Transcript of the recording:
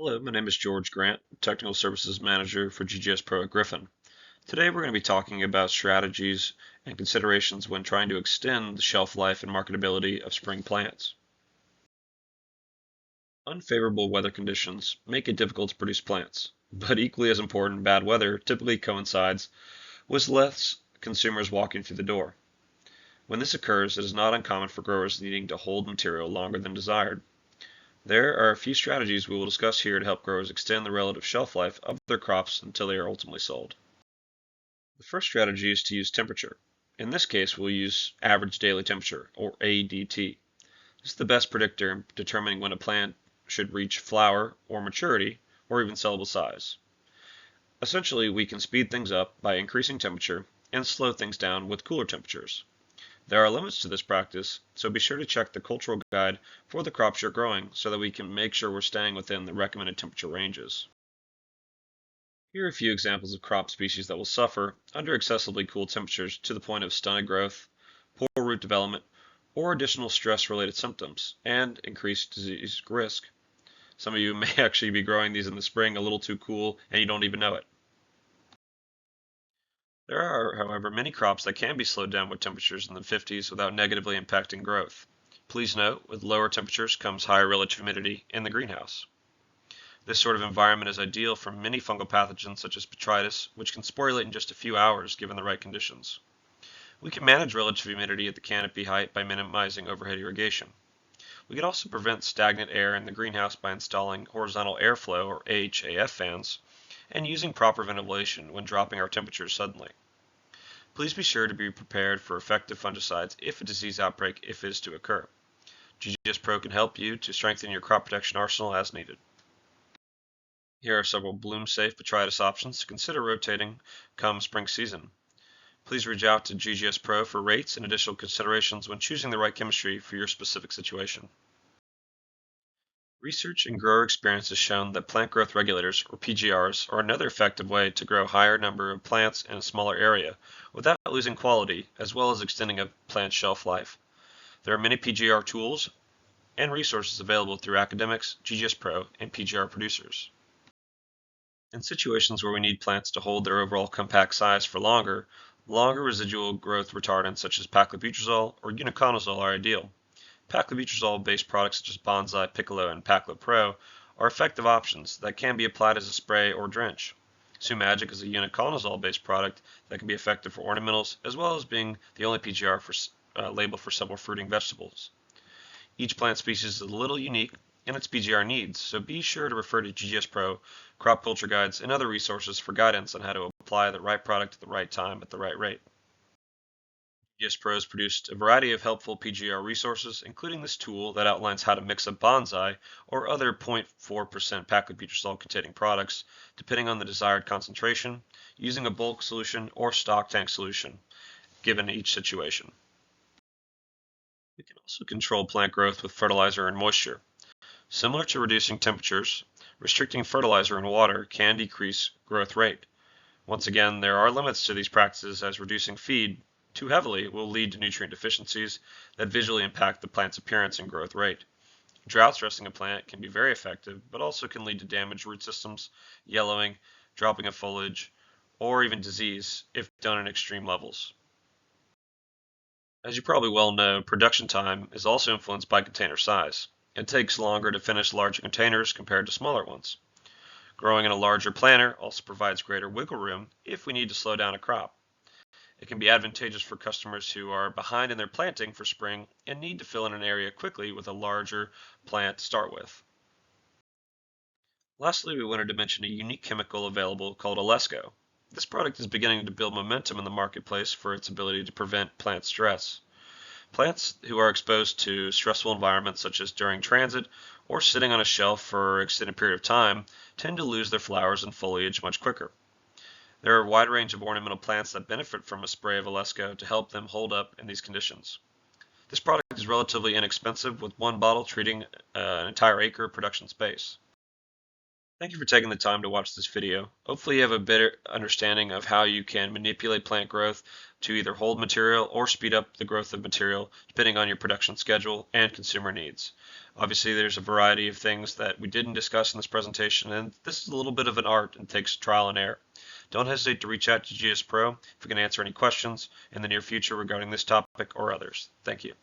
Hello, my name is George Grant, Technical Services Manager for GGS Pro at Griffin. Today we're going to be talking about strategies and considerations when trying to extend the shelf life and marketability of spring plants. Unfavorable weather conditions make it difficult to produce plants, but equally as important, bad weather typically coincides with less consumers walking through the door. When this occurs, it is not uncommon for growers needing to hold material longer than desired. There are a few strategies we will discuss here to help growers extend the relative shelf life of their crops until they are ultimately sold. The first strategy is to use temperature. In this case, we'll use average daily temperature, or ADT. This is the best predictor in determining when a plant should reach flower or maturity, or even sellable size. Essentially, we can speed things up by increasing temperature and slow things down with cooler temperatures. There are limits to this practice, so be sure to check the cultural guide for the crops you're growing so that we can make sure we're staying within the recommended temperature ranges. Here are a few examples of crop species that will suffer under excessively cool temperatures to the point of stunted growth, poor root development, or additional stress-related symptoms, and increased disease risk. Some of you may actually be growing these in the spring a little too cool and you don't even know it. There are, however, many crops that can be slowed down with temperatures in the 50s without negatively impacting growth. Please note, with lower temperatures comes higher relative humidity in the greenhouse. This sort of environment is ideal for many fungal pathogens such as botrytis, which can sporulate in just a few hours given the right conditions. We can manage relative humidity at the canopy height by minimizing overhead irrigation. We can also prevent stagnant air in the greenhouse by installing horizontal airflow or HAF fans and using proper ventilation when dropping our temperatures suddenly. Please be sure to be prepared for effective fungicides if a disease outbreak is to occur. GGS Pro can help you to strengthen your crop protection arsenal as needed. Here are several bloom-safe botrytis options to consider rotating come spring season. Please reach out to GGS Pro for rates and additional considerations when choosing the right chemistry for your specific situation. Research and grower experience has shown that plant growth regulators, or PGRs, are another effective way to grow a higher number of plants in a smaller area without losing quality, as well as extending a plant's shelf life. There are many PGR tools and resources available through academics, GGS Pro, and PGR producers. In situations where we need plants to hold their overall compact size for longer residual growth retardants such as paclobutrazol or uniconazole are ideal. Paclobutrazol-based products such as Bonsai, Piccolo, and Paclo Pro are effective options that can be applied as a spray or drench. Sumagic is a uniconazole-based product that can be effective for ornamentals, as well as being the only PGR label for several fruiting vegetables. Each plant species is a little unique in its PGR needs, so be sure to refer to GGS Pro, crop culture guides, and other resources for guidance on how to apply the right product at the right time at the right rate. GGS Pro has produced a variety of helpful PGR resources, including this tool that outlines how to mix up Bonsai or other 0.4% paclobutrazol containing products, depending on the desired concentration, using a bulk solution or stock tank solution, given each situation. We can also control plant growth with fertilizer and moisture. Similar to reducing temperatures, restricting fertilizer and water can decrease growth rate. Once again, there are limits to these practices as reducing feed too heavily will lead to nutrient deficiencies that visually impact the plant's appearance and growth rate. Drought stressing a plant can be very effective, but also can lead to damaged root systems, yellowing, dropping of foliage, or even disease if done at extreme levels. As you probably well know, production time is also influenced by container size. It takes longer to finish larger containers compared to smaller ones. Growing in a larger planter also provides greater wiggle room if we need to slow down a crop. It can be advantageous for customers who are behind in their planting for spring and need to fill in an area quickly with a larger plant to start with. Lastly, we wanted to mention a unique chemical available called Alesco. This product is beginning to build momentum in the marketplace for its ability to prevent plant stress. Plants who are exposed to stressful environments such as during transit or sitting on a shelf for an extended period of time tend to lose their flowers and foliage much quicker. There are a wide range of ornamental plants that benefit from a spray of Alesco to help them hold up in these conditions. This product is relatively inexpensive, with one bottle treating an entire acre of production space. Thank you for taking the time to watch this video. Hopefully you have a better understanding of how you can manipulate plant growth to either hold material or speed up the growth of material depending on your production schedule and consumer needs. Obviously there's a variety of things that we didn't discuss in this presentation, and this is a little bit of an art and takes trial and error. Don't hesitate to reach out to GS Pro if we can answer any questions in the near future regarding this topic or others. Thank you.